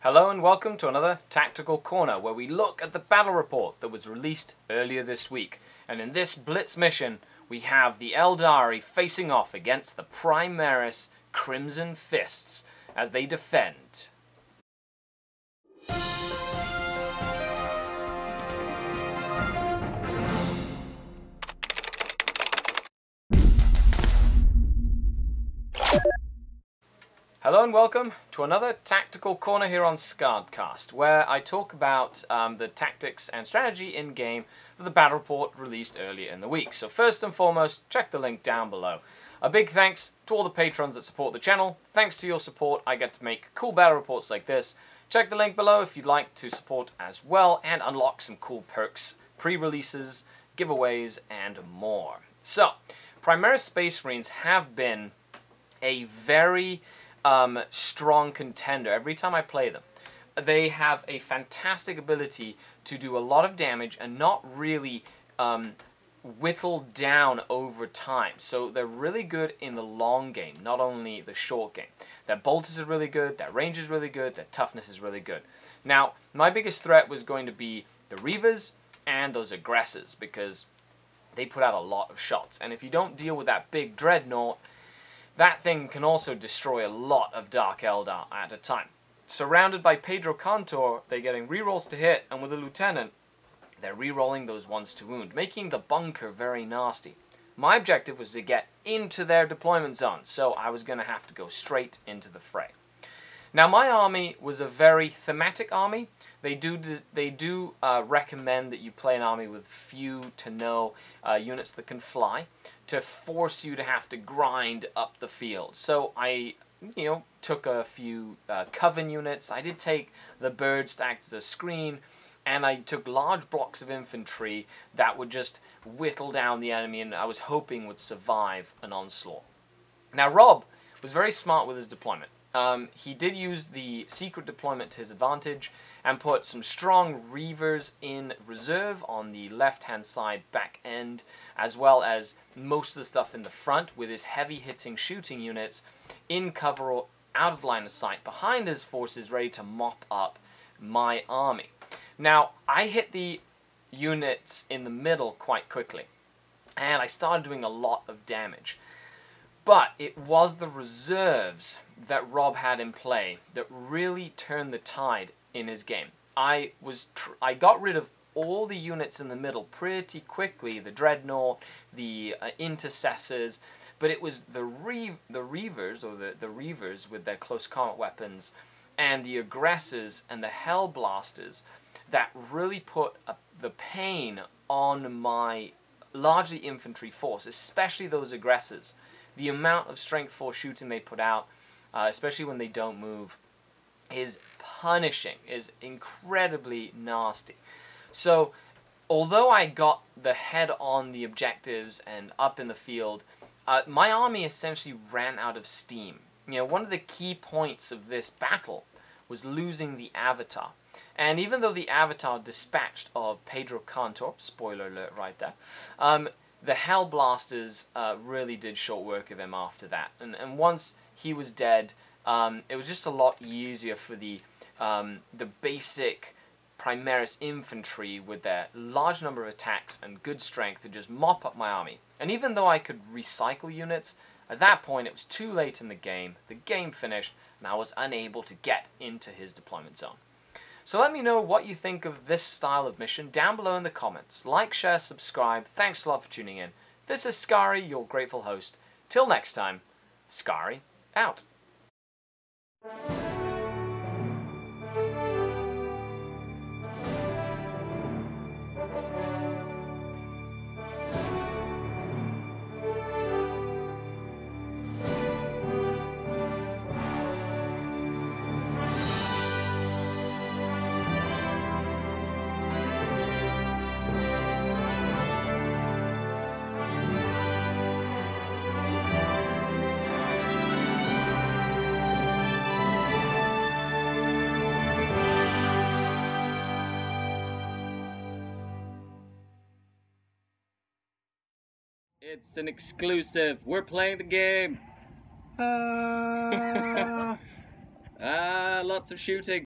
Hello and welcome to another Tactical Corner where we look at the battle report that was released earlier this week. And in this Blitz mission, we have the Eldar facing off against the Primaris Crimson Fists as they defend. Hello and welcome to another Tactical Corner here on Skari, where I talk about the tactics and strategy in-game for the battle report released earlier in the week. So first and foremost, check the link down below. A big thanks to all the patrons that support the channel. Thanks to your support, I get to make cool battle reports like this. Check the link below if you'd like to support as well and unlock some cool perks, pre-releases, giveaways, and more. So, Primaris Space Marines have been a very strong contender every time I play them. They have a fantastic ability to do a lot of damage and not really whittle down over time. So they're really good in the long game, not only the short game. Their bolters are really good, their range is really good, their toughness is really good. Now, my biggest threat was going to be the Reavers and those aggressors because they put out a lot of shots. And if you don't deal with that big dreadnought, that thing can also destroy a lot of Dark Eldar at a time. Surrounded by Pedro Cantor, they're getting rerolls to hit, and with a Lieutenant, they're rerolling those ones to wound, making the bunker very nasty. My objective was to get into their deployment zone, so I was going to have to go straight into the fray. Now, my army was a very thematic army. They do recommend that you play an army with few to no units that can fly to force you to have to grind up the field. So I, took a few Coven units. I did take the birds to act as a screen, and I took large blocks of infantry that would just whittle down the enemy and I was hoping would survive an onslaught. Now, Rob was very smart with his deployment. He did use the secret deployment to his advantage and put some strong Reavers in reserve on the left-hand side back end, as well as most of the stuff in the front with his heavy-hitting shooting units in cover or out of line of sight behind his forces ready to mop up my army. Now, I hit the units in the middle quite quickly, and I started doing a lot of damage. But it was the reserves that Rob had in play that really turned the tide in his game. I got rid of all the units in the middle pretty quickly, the Dreadnought, the Intercessors, but it was the Reavers, or the Reavers with their close combat weapons, and the Aggressors and the Hellblasters that really put the pain on my largely infantry force, especially those Aggressors. The amount of strength 4 shooting they put out, especially when they don't move, is punishing, is incredibly nasty. So, although I got the head on the objectives and up in the field, my army essentially ran out of steam. One of the key points of this battle was losing the Avatar. And even though the Avatar dispatched of Pedro Cantor, spoiler alert right there, the Hellblasters really did short work of him after that. And once he was dead, it was just a lot easier for the basic Primaris infantry with their large number of attacks and good strength to just mop up my army. And even though I could recycle units, at that point it was too late in the game finished, and I was unable to get into his deployment zone. So let me know what you think of this style of mission down below in the comments. Like, share, subscribe. Thanks a lot for tuning in. This is Skari, your grateful host. Till next time, Skari out. It's an exclusive. We're playing the game. Lots of shooting.